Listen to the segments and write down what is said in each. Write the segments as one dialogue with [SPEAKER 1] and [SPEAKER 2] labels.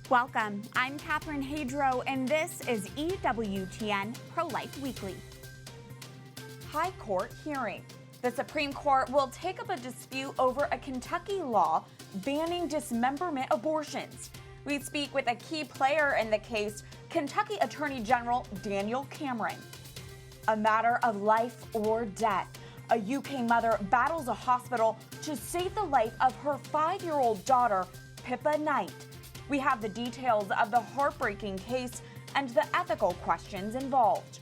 [SPEAKER 1] Welcome. I'm Catherine Hadro, and this is EWTN Pro-Life Weekly. High Court hearing. The Supreme Court will take up a dispute over a Kentucky law banning dismemberment abortions. We speak with a key player in the case, Kentucky Attorney General Daniel Cameron. A matter of life or death. A UK mother battles a hospital to save the life of her 5-year-old daughter, Pippa Knight. We have the details of the heartbreaking case and the ethical questions involved.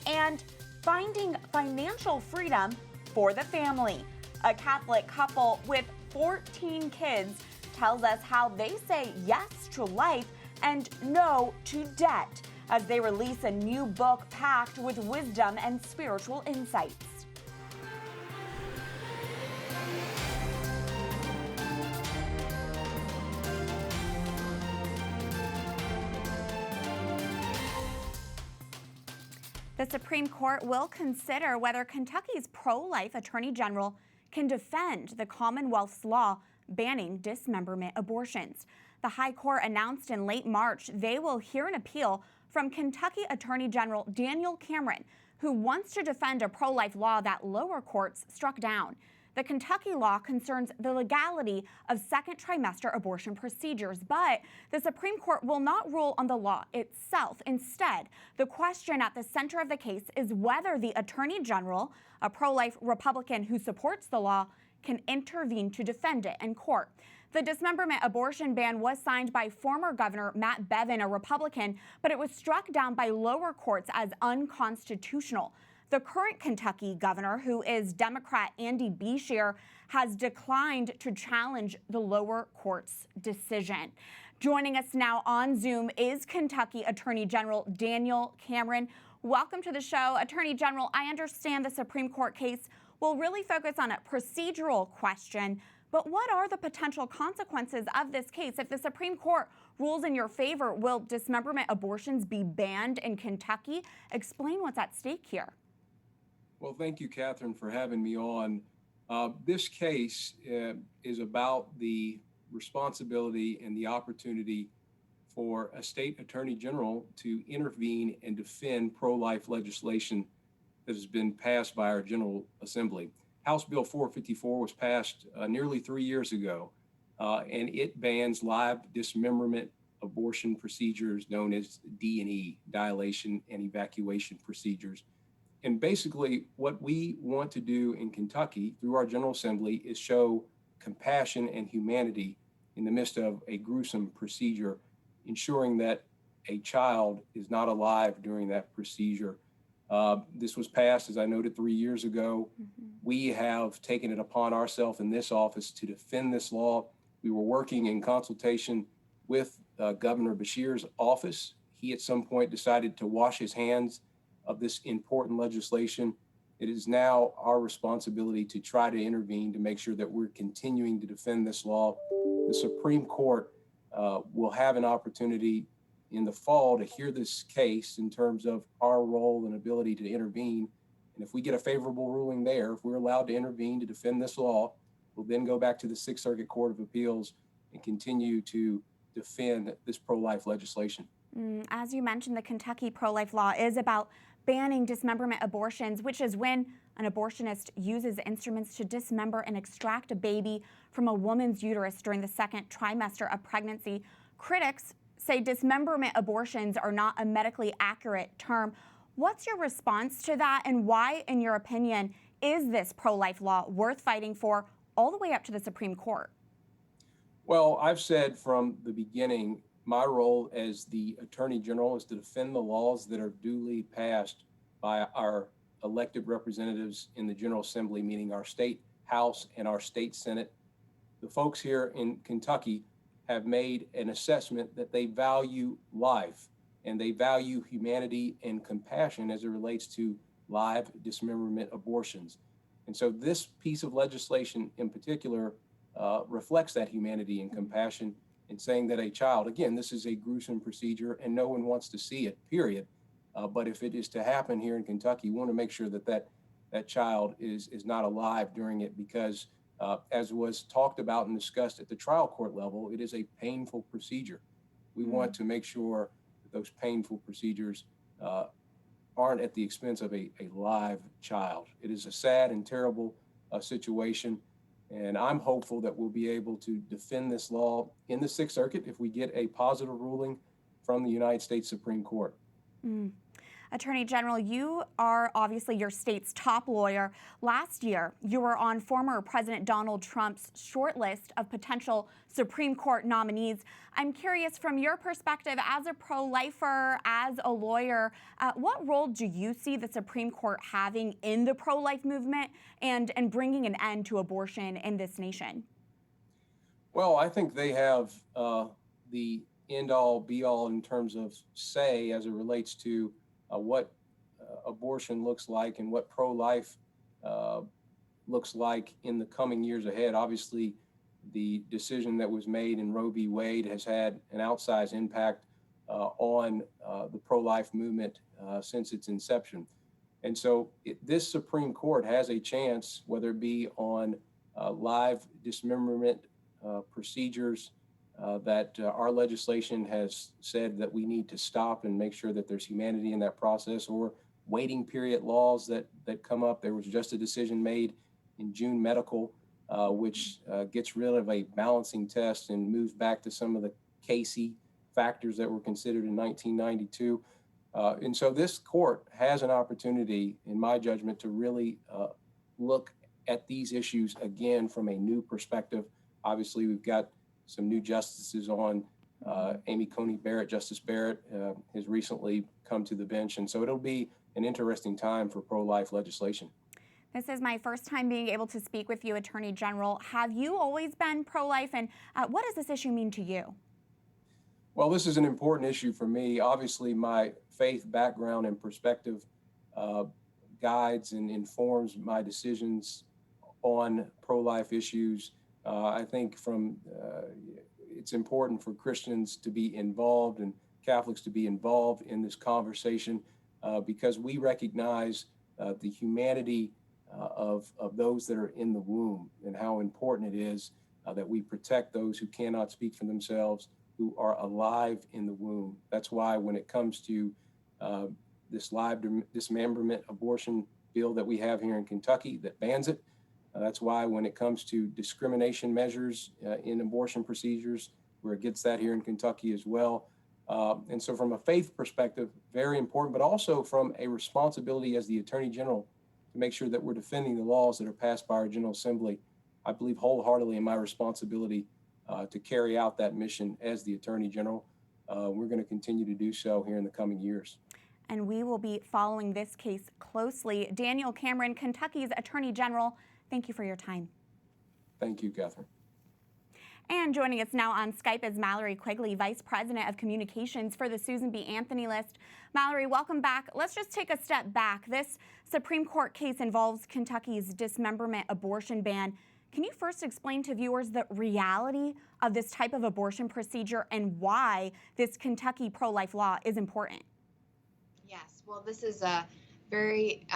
[SPEAKER 1] And finding financial freedom for the family. A Catholic couple with 14 kids tells us how they say yes to life and no to debt as they release a new book packed with wisdom and spiritual insights. The Supreme Court will consider whether Kentucky's pro-life Attorney General can defend the Commonwealth's law banning dismemberment abortions. The High Court announced in late March they will hear an appeal from Kentucky Attorney General Daniel Cameron, who wants to defend a pro-life law that lower courts struck down. The Kentucky law concerns the legality of second trimester abortion procedures, but the Supreme Court will not rule on the law itself. Instead, the question at the center of the case is whether the Attorney General, a pro-life Republican who supports the law, can intervene to defend it in court. The dismemberment abortion ban was signed by former Governor Matt Bevin, a Republican, but it was struck down by lower courts as unconstitutional. The current Kentucky governor, who is Democrat Andy Beshear, has declined to challenge the lower court's decision. Joining us now on Zoom is Kentucky Attorney General Daniel Cameron. Welcome to the show. Attorney General, I understand the Supreme Court case will really focus on a procedural question, but what are the potential consequences of this case? If the Supreme Court rules in your favor, will dismemberment abortions be banned in Kentucky? Explain what's at stake here.
[SPEAKER 2] Well, thank you, Catherine, for having me on. This case is about the responsibility and the opportunity for a state attorney general to intervene and defend pro-life legislation that has been passed by our General Assembly. House Bill 454 was passed nearly 3 years ago, and it bans live dismemberment abortion procedures known as D&E, dilation and evacuation procedures. And basically, what we want to do in Kentucky through our General Assembly is show compassion and humanity in the midst of a gruesome procedure, ensuring that a child is not alive during that procedure. This was passed, as I noted, 3 years ago. We have taken it upon ourselves in this office to defend this law. We were working in consultation with Governor Beshear's office. He at some point decided to wash his hands of this important legislation. It is now our responsibility to try to intervene to make sure that we're continuing to defend this law. The Supreme Court will have an opportunity in the fall to hear this case in terms of our role and ability to intervene. And if we get a favorable ruling there, if we're allowed to intervene to defend this law, we'll then go back to the Sixth Circuit Court of Appeals and continue to defend this pro-life legislation.
[SPEAKER 1] As you mentioned, the Kentucky pro-life law is about banning dismemberment abortions, which is when an abortionist uses instruments to dismember and extract a baby from a woman's uterus during the second trimester of pregnancy. Critics say dismemberment abortions are not a medically accurate term. What's your response to that, and why, in your opinion, is this pro-life law worth fighting for all the way up to the Supreme Court?
[SPEAKER 2] Well, I've said from the beginning, my role as the Attorney General is to defend the laws that are duly passed by our elected representatives in the General Assembly, meaning our state House and our state Senate. The folks here in Kentucky have made an assessment that they value life and they value humanity and compassion as it relates to live dismemberment abortions. And so this piece of legislation in particular reflects that humanity and compassion in saying that a child, again, this is a gruesome procedure and no one wants to see it, period. But if it is to happen here in Kentucky, we want to make sure that that child is not alive during it because as was talked about and discussed at the trial court level, it is a painful procedure. We want to make sure that those painful procedures aren't at the expense of a live child. It is a sad and terrible situation, and I'm hopeful that we'll be able to defend this law in the Sixth Circuit if we get a positive ruling from the United States Supreme Court.
[SPEAKER 1] Attorney General, you are obviously your state's top lawyer. Last year, you were on former President Donald Trump's short list of potential Supreme Court nominees. I'm curious, from your perspective as a pro-lifer, as a lawyer, what role do you see the Supreme Court having in the pro-life movement and bringing an end to abortion in this nation?
[SPEAKER 2] Well, I think they have the end-all, be-all in terms of say as it relates to what abortion looks like and what pro-life looks like in the coming years ahead. Obviously, the decision that was made in Roe v. Wade has had an outsized impact on the pro-life movement since its inception. And so this Supreme Court has a chance, whether it be on live dismemberment procedures that our legislation has said that we need to stop and make sure that there's humanity in that process, or waiting period laws that come up. There was just a decision made in June Medical, which gets rid of a balancing test and moves back to some of the Casey factors that were considered in 1992. And so this court has an opportunity, in my judgment, to really look at these issues again from a new perspective. Obviously, we've got some new justices on. Amy Coney Barrett, Justice Barrett, has recently come to the bench. And so it'll be an interesting time for pro-life legislation.
[SPEAKER 1] This is my first time being able to speak with you, Attorney General. Have you always been pro-life, and what does this issue mean to you?
[SPEAKER 2] Well, this is an important issue for me. Obviously, my faith background and perspective guides and informs my decisions on pro-life issues. I think it's important for Christians to be involved and Catholics to be involved in this conversation because we recognize the humanity of those that are in the womb and how important it is that we protect those who cannot speak for themselves, who are alive in the womb. That's why when it comes to this live dismemberment abortion bill that we have here in Kentucky that bans it, that's why when it comes to discrimination measures in abortion procedures, where it gets that here in Kentucky as well. And so from a faith perspective, very important, but also from a responsibility as the Attorney General to make sure that we're defending the laws that are passed by our General Assembly. I believe wholeheartedly in my responsibility to carry out that mission as the Attorney General. We're going to continue to do so here in the coming years.
[SPEAKER 1] And we will be following this case closely. Daniel Cameron, Kentucky's Attorney General, thank you for your time.
[SPEAKER 2] Thank you, Catherine.
[SPEAKER 1] And joining us now on Skype is Mallory Quigley, Vice President of Communications for the Susan B. Anthony List. Mallory, welcome back. Let's just take a step back. This Supreme Court case involves Kentucky's dismemberment abortion ban. Can you first explain to viewers the reality of this type of abortion procedure and why this Kentucky pro-life law is important?
[SPEAKER 3] Yes, well, this is a very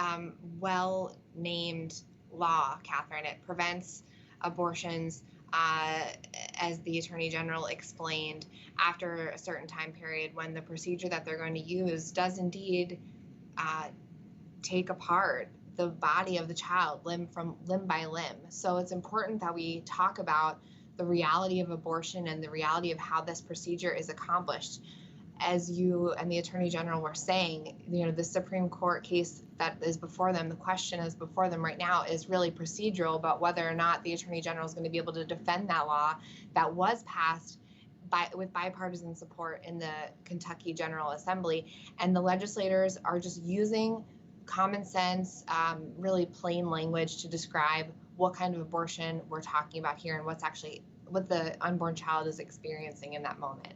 [SPEAKER 3] well-named law, Catherine. It prevents abortions, as the Attorney General explained, after a certain time period when the procedure that they're going to use does indeed take apart the body of the child limb by limb. So it's important that we talk about the reality of abortion and the reality of how this procedure is accomplished. As you and the Attorney General were saying, the Supreme Court case that is before them, the question is before them right now is really procedural about whether or not the Attorney General is going to be able to defend that law that was passed with bipartisan support in the Kentucky General Assembly. And the legislators are just using common sense, really plain language to describe what kind of abortion we're talking about here and what the unborn child is experiencing in that moment.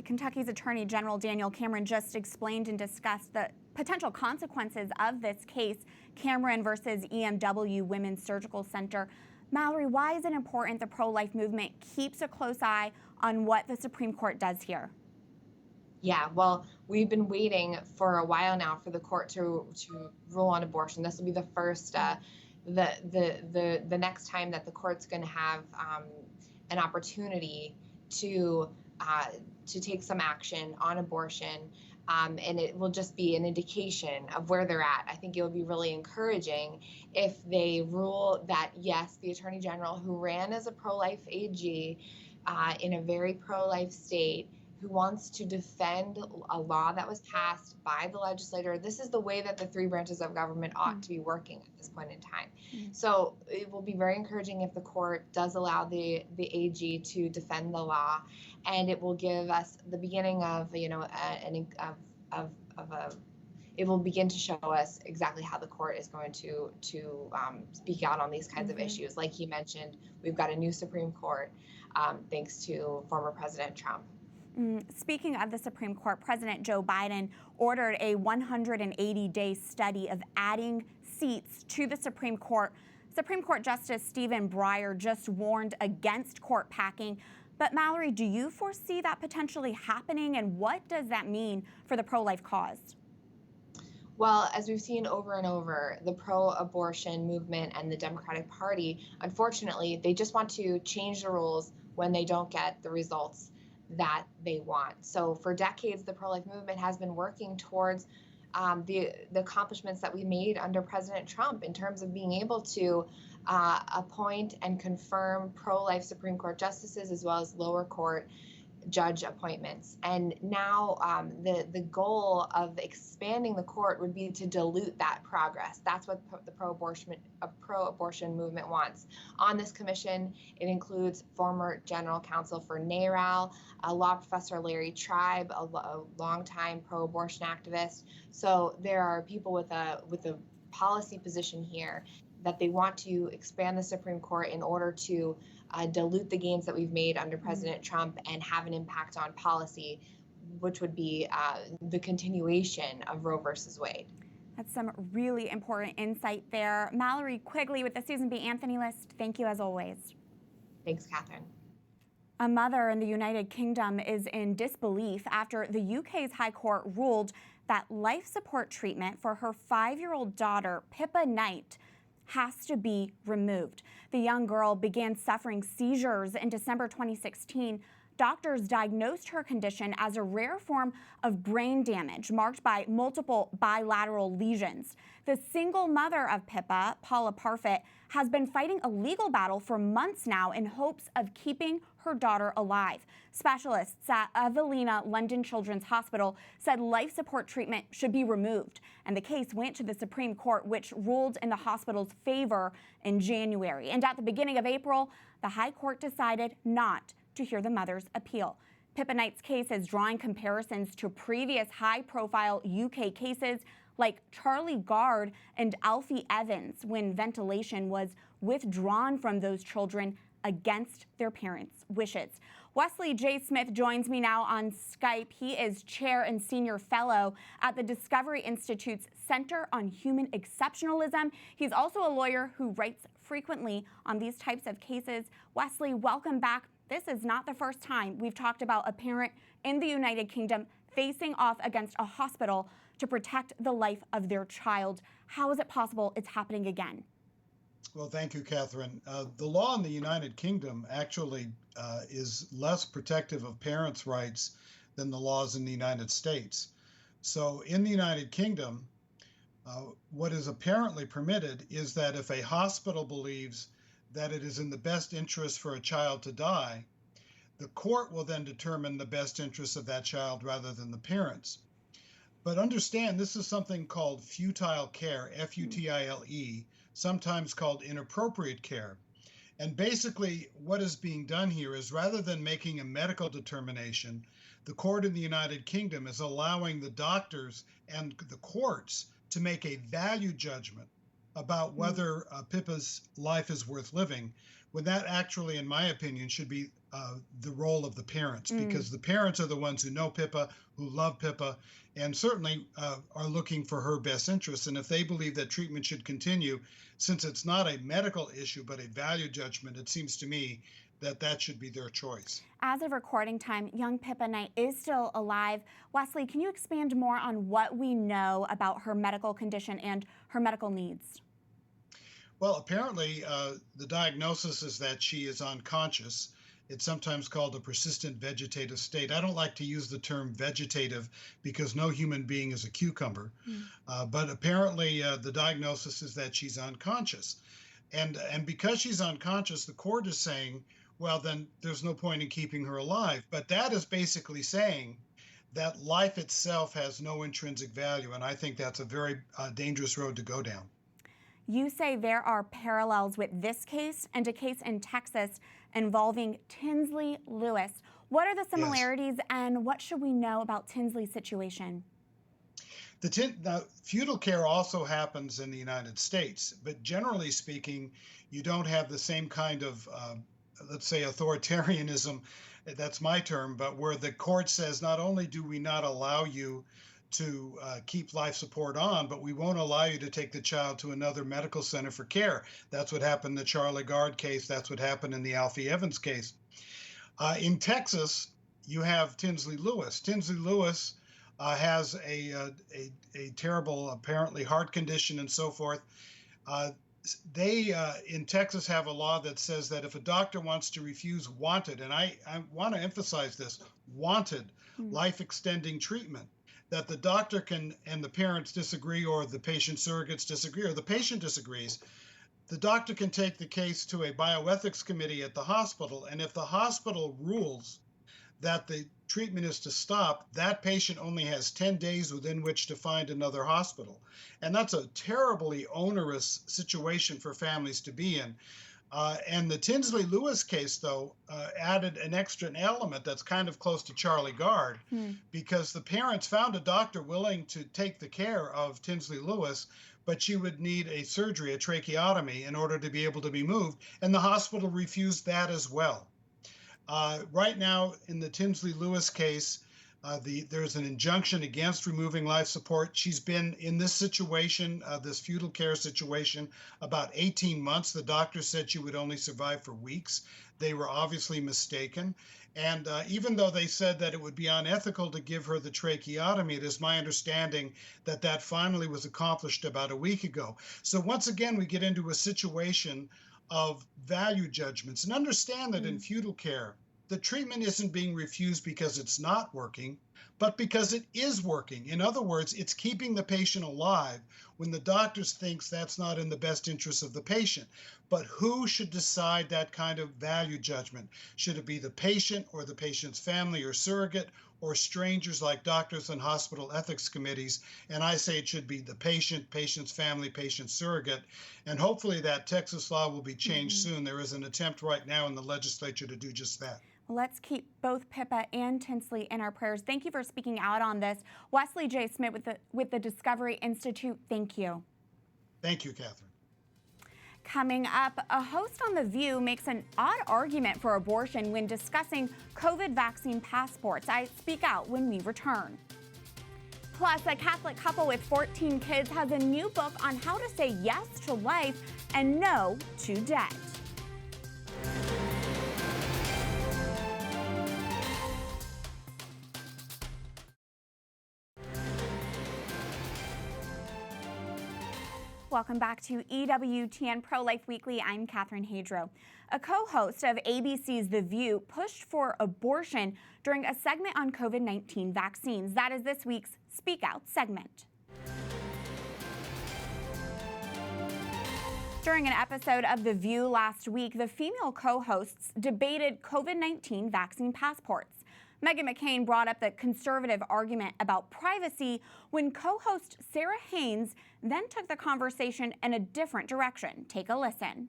[SPEAKER 1] Kentucky's Attorney General Daniel Cameron just explained and discussed the potential consequences of this case, Cameron versus EMW Women's Surgical Center. Mallory, why is it important the pro-life movement keeps a close eye on what the Supreme Court does here?
[SPEAKER 3] Yeah, well, we've been waiting for a while now for the court to rule on abortion. This will be the first, the next time that the court's going to have an opportunity to to take some action on abortion. And it will just be an indication of where they're at. I think it would be really encouraging if they rule that, yes, the Attorney General, who ran as a pro-life AG in a very pro-life state, who wants to defend a law that was passed by the legislator. This is the way that the three branches of government ought to be working at this point in time. So it will be very encouraging if the court does allow the AG to defend the law, and it will give us the beginning of, it will begin to show us exactly how the court is going to speak out on these kinds of issues. Like he mentioned, we've got a new Supreme Court thanks to former President Trump.
[SPEAKER 1] Speaking of the Supreme Court, President Joe Biden ordered a 180-day study of adding seats to the Supreme Court. Supreme Court Justice Stephen Breyer just warned against court packing. But Mallory, do you foresee that potentially happening, and what does that mean for the pro-life cause?
[SPEAKER 3] Well, as we've seen over and over, the pro-abortion movement and the Democratic Party, unfortunately, they just want to change the rules when they don't get the results that they want. So for decades, the pro-life movement has been working towards the accomplishments that we made under President Trump in terms of being able to appoint and confirm pro-life Supreme Court justices as well as lower court judge appointments. And now the goal of expanding the court would be to dilute that progress. That's what the pro-abortion movement wants. On this commission, it includes former general counsel for NARAL, law professor Larry Tribe, a longtime pro-abortion activist. So there are people with a policy position here that they want to expand the Supreme Court in order to dilute the gains that we've made under President Trump and have an impact on policy, which would be the continuation of Roe versus Wade.
[SPEAKER 1] That's some really important insight there. Mallory Quigley with the Susan B. Anthony List, thank you as always.
[SPEAKER 3] Thanks, Catherine.
[SPEAKER 1] A mother in the United Kingdom is in disbelief after the UK's High Court ruled that life support treatment for her 5-year-old daughter, Pippa Knight, has to be removed. The young girl began suffering seizures in December 2016. Doctors diagnosed her condition as a rare form of brain damage marked by multiple bilateral lesions. The single mother of Pippa, Paula Parfit, has been fighting a legal battle for months now in hopes of keeping her daughter alive. Specialists at Evelina London Children's Hospital said life support treatment should be removed, and the case went to the Supreme Court, which ruled in the hospital's favor in January. And at the beginning of April, the High Court decided not to hear the mother's appeal. Pippa Knight's case is drawing comparisons to previous high-profile UK cases like Charlie Gard and Alfie Evans, when ventilation was withdrawn from those children against their parents' wishes. Wesley J. Smith joins me now on Skype. He is chair and senior fellow at the Discovery Institute's Center on Human Exceptionalism. He's also a lawyer who writes frequently on these types of cases. Wesley, welcome back. This is not the first time we've talked about a parent in the United Kingdom facing off against a hospital to protect the life of their child. How is it possible it's happening again?
[SPEAKER 4] Well, thank you, Catherine. The law in the United Kingdom actually is less protective of parents' rights than the laws in the United States. So in the United Kingdom, what is apparently permitted is that if a hospital believes that it is in the best interest for a child to die, the court will then determine the best interest of that child rather than the parents. But understand, this is something called futile care, F-U-T-I-L-E, sometimes called inappropriate care. And basically what is being done here is, rather than making a medical determination, the court in the United Kingdom is allowing the doctors and the courts to make a value judgment about whether Pippa's life is worth living, when that actually, in my opinion, should be the role of the parents, because the parents are the ones who know Pippa, who love Pippa, and certainly are looking for her best interests. And if they believe that treatment should continue, since it's not a medical issue but a value judgment, it seems to me that that should be their choice.
[SPEAKER 1] As of recording time, young Pippa Knight is still alive. Wesley, can you expand more on what we know about her medical condition and her medical needs?
[SPEAKER 4] Well, apparently the diagnosis is that she is unconscious, It's sometimes called a persistent vegetative state. I don't like to use the term vegetative because no human being is a cucumber. But apparently the diagnosis is that she's unconscious. And because she's unconscious, the court is saying, well, then there's no point in keeping her alive. But that is basically saying that life itself has no intrinsic value. And I think that's a very dangerous road to go down.
[SPEAKER 1] You say there are parallels with this case and a case in Texas involving Tinsley Lewis. What are the similarities and what should we know about Tinsley's situation?
[SPEAKER 4] The fetal care also happens in the United States, but generally speaking, you don't have the same kind of, let's say, authoritarianism, that's my term, but where the court says not only do we not allow you to keep life support on, but we won't allow you to take the child to another medical center for care. That's what happened in the Charlie Gard case. That's what happened in the Alfie Evans case. In Texas, you have Tinsley Lewis. Tinsley Lewis has a terrible, apparently, heart condition and so forth. They in Texas have a law that says that if a doctor wants to refuse wanted, and I want to emphasize this, wanted life-extending treatment, that the doctor can, and the parents disagree, or the patient surrogates disagree, or the patient disagrees, the doctor can take the case to a bioethics committee at the hospital. And if the hospital rules that the treatment is to stop, that patient only has 10 days within which to find another hospital. And that's a terribly onerous situation for families to be in. And the Tinsley Lewis case, though, added an extra element that's kind of close to Charlie Gard, because the parents found a doctor willing to take the care of Tinsley Lewis, but she would need a surgery, a tracheotomy, in order to be able to be moved. And the hospital refused that as well. Right now, in the Tinsley Lewis case, there's an injunction against removing life support. She's been in this situation, this fetal care situation, about 18 months. The doctor said she would only survive for weeks. They were obviously mistaken. And even though they said that it would be unethical to give her the tracheotomy, it is my understanding that that finally was accomplished about a week ago. So once again, we get into a situation of value judgments. And understand that in fetal care, the treatment isn't being refused because it's not working, but because it is working. In other words, it's keeping the patient alive when the doctor thinks that's not in the best interest of the patient. But who should decide that kind of value judgment? Should it be the patient or the patient's family or surrogate, or strangers like doctors and hospital ethics committees? And I say it should be the patient, patient's family, patient's surrogate. And hopefully that Texas law will be changed soon. There is an attempt right now in the legislature to do just that.
[SPEAKER 1] Well, let's keep both Pippa and Tinsley in our prayers. Thank you for speaking out on this. Wesley J. Smith with the Discovery Institute, thank you.
[SPEAKER 4] Thank you, Catherine.
[SPEAKER 1] Coming up, a host on The View makes an odd argument for abortion when discussing COVID vaccine passports. I speak out when we return. Plus, a Catholic couple with 14 kids has a new book on how to say yes to life and no to debt. Welcome back to EWTN Pro-Life Weekly. I'm Catherine Hadro. A co-host of ABC's The View pushed for abortion during a segment on COVID-19 vaccines. That is this week's Speak Out segment. During an episode of The View last week, the female co-hosts debated COVID-19 vaccine passports. Meghan McCain brought up the conservative argument about privacy when co-host Sarah Haynes then took the conversation in a different direction. Take a listen.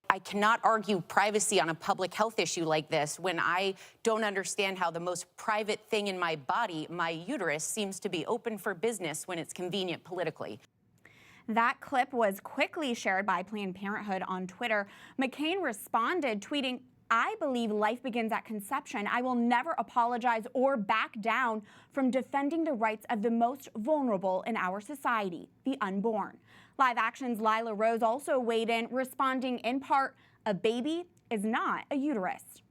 [SPEAKER 5] I cannot argue privacy on a public health issue like this when I don't understand how the most private thing in my body, my uterus, seems to be open for business when it's convenient politically.
[SPEAKER 1] That clip was quickly shared by Planned Parenthood on Twitter. McCain responded, tweeting, "I believe life begins at conception. I will never apologize or back down from defending the rights of the most vulnerable in our society, the unborn." Live Action's Lila Rose also weighed in, responding in part, "A baby is not a uterus."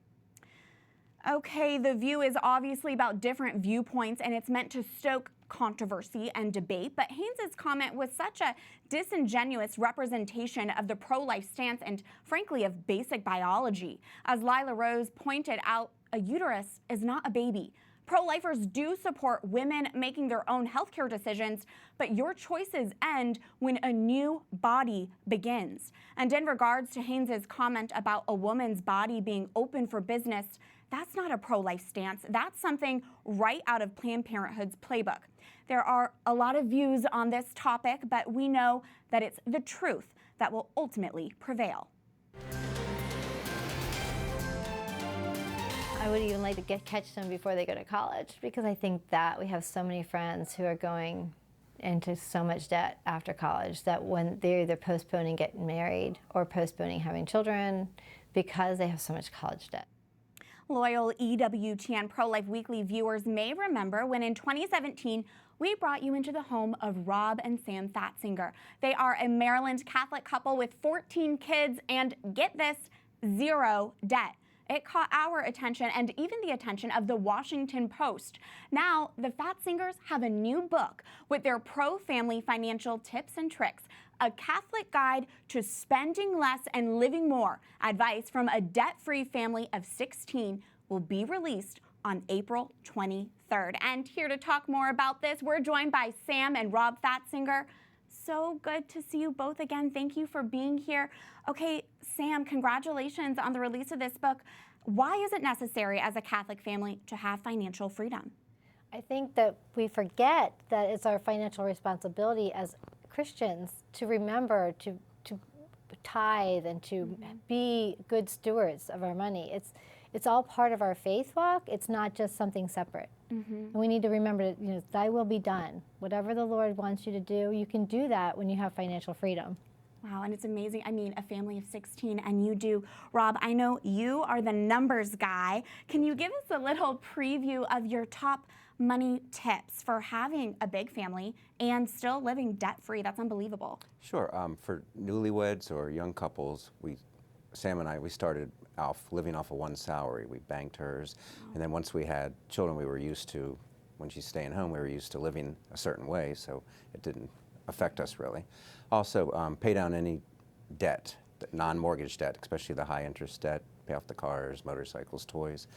[SPEAKER 1] Okay, The View is obviously about different viewpoints and it's meant to stoke controversy and debate, but Haynes's comment was such a disingenuous representation of the pro-life stance and frankly of basic biology. As Lila Rose pointed out, a uterus is not a baby. Pro-lifers do support women making their own healthcare decisions, but your choices end when a new body begins. And in regards to Haynes's comment about a woman's body being open for business, that's not a pro-life stance. That's something right out of Planned Parenthood's playbook. There are a lot of views on this topic, but we know that it's the truth that will ultimately prevail.
[SPEAKER 6] I would even like to catch them before they go to college, because I think that we have so many friends who are going into so much debt after college that when they're either postponing getting married or postponing having children because they have so much college debt.
[SPEAKER 1] Loyal EWTN Pro-Life Weekly viewers may remember when in 2017, we brought you into the home of Rob and Sam Fatzinger. They are a Maryland Catholic couple with 14 kids and, get this, 0 debt. It caught our attention and even the attention of the Washington Post. Now, the Fatzingers have a new book with their pro-family financial tips and tricks, a Catholic guide to spending less and living more. Advice from a debt-free family of 16 will be released on April 23rd. And here to talk more about this, we're joined by Sam and Rob Fatzinger. So good to see you both again. Thank you for being here. Okay, Sam, congratulations on the release of this book. Why is it necessary as a Catholic family to have financial freedom?
[SPEAKER 6] I think that we forget that it's our financial responsibility as Christians to remember to tithe and to be good stewards of our money. It's all part of our faith walk. It's not just something separate. And we need to remember, thy will be done. Whatever the Lord wants you to do, you can do that when you have financial freedom.
[SPEAKER 1] Wow, and it's amazing. I mean, a family of 16, and you do. Rob, I know you are the numbers guy. Can you give us a little preview of your top money tips for having a big family and still living debt-free? That's unbelievable.
[SPEAKER 7] Sure. For newlyweds or young couples, Sam and I started off living off of one salary. We banked hers, and then once we had children, we were used to, when she's staying home, we were used to living a certain way, so it didn't affect us really. Also, pay down any debt, non-mortgage debt, especially the high-interest debt, pay off the cars, motorcycles, toys,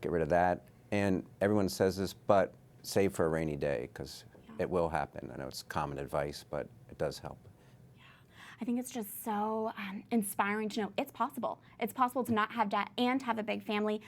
[SPEAKER 7] get rid of that. And everyone says this, but save for a rainy day, because it will happen. I know it's common advice, but it does help.
[SPEAKER 1] I think it's just so inspiring to know it's possible. It's possible to not have debt and have a big family.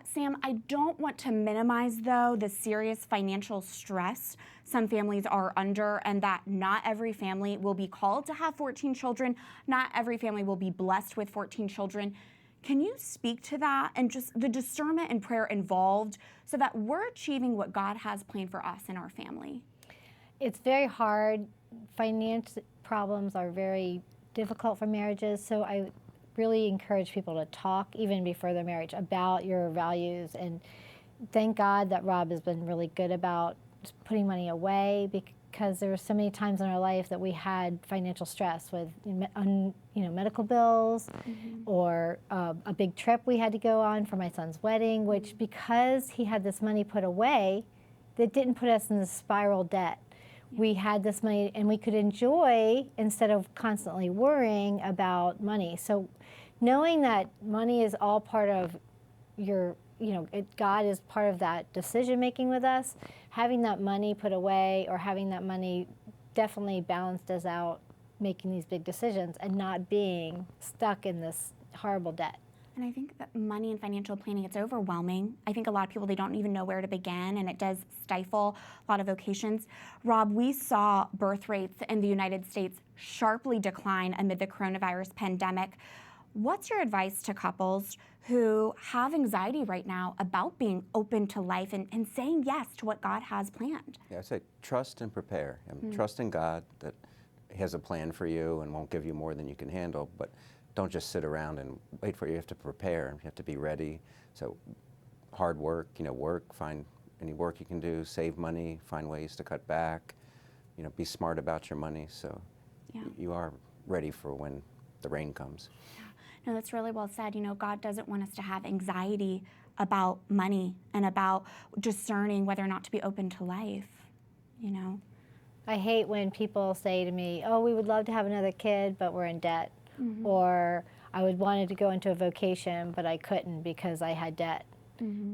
[SPEAKER 1] Sam, I don't want to minimize, though, the serious financial stress some families are under, and that not every family will be called to have 14 children. Not every family will be blessed with 14 children. Can you speak to that and just the discernment and prayer involved so that we're achieving what God has planned for us and our family?
[SPEAKER 6] It's very hard. Finance problems are very difficult for marriages, so I really encourage people to talk even before their marriage about your values. And thank God that Rob has been really good about putting money away, because there were so many times in our life that we had financial stress with medical bills or a big trip we had to go on for my son's wedding, which because he had this money put away, that didn't put us in this spiral debt. We had this money and we could enjoy instead of constantly worrying about money. So knowing that money is all part of your, God is part of that decision making with us, having that money put away or having that money definitely balanced us out making these big decisions and not being stuck in this horrible debt.
[SPEAKER 1] And I think that money and financial planning, it's overwhelming. I think a lot of people, they don't even know where to begin, and it does stifle a lot of vocations. Rob, we saw birth rates in the United States sharply decline amid the coronavirus pandemic. What's your advice to couples who have anxiety right now about being open to life and saying yes to what God has planned?
[SPEAKER 7] Yeah, I say trust and prepare. Trust in God that He has a plan for you and won't give you more than you can handle, but don't just sit around and wait for it. You have to prepare. You have to be ready. So hard work, find any work you can do, save money, find ways to cut back, be smart about your money so you are ready for when the rain comes.
[SPEAKER 1] No, that's really well said. God doesn't want us to have anxiety about money and about discerning whether or not to be open to life, you know?
[SPEAKER 6] I hate when people say to me, oh, we would love to have another kid, but we're in debt. Or I wanted to go into a vocation, but I couldn't because I had debt.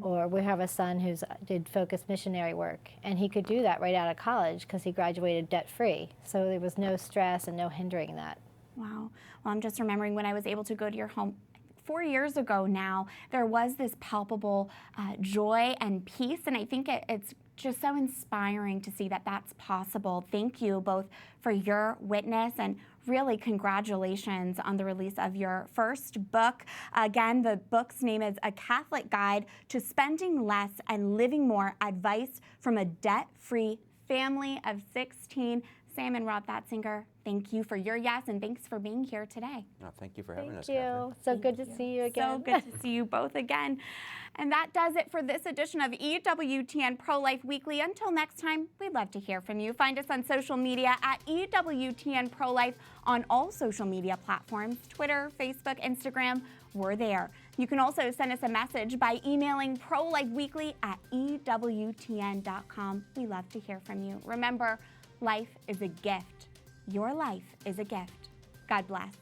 [SPEAKER 6] Or we have a son who did focused missionary work, and he could do that right out of college because he graduated debt-free. So there was no stress and no hindering that.
[SPEAKER 1] Wow. Well, I'm just remembering when I was able to go to your home 4 years ago now, there was this palpable joy and peace, and I think it's just so inspiring to see that that's possible. Thank you both for your witness, and really congratulations on the release of your first book. Again, the book's name is A Catholic Guide to Spending Less and Living More, Advice from a Debt-Free Family of 16. Sam and Rob Fatzinger, thank you for your yes, and thanks for being here today.
[SPEAKER 7] No, thank you for having us,
[SPEAKER 6] Thank
[SPEAKER 7] Catherine.
[SPEAKER 6] you. So good to see you again.
[SPEAKER 1] So good to see you both again. And that does it for this edition of EWTN Pro-Life Weekly. Until next time, we'd love to hear from you. Find us on social media at EWTN Pro-Life on all social media platforms, Twitter, Facebook, Instagram. We're there. You can also send us a message by emailing prolifeweekly@ewtn.com. We love to hear from you. Remember, life is a gift. Your life is a gift. God bless.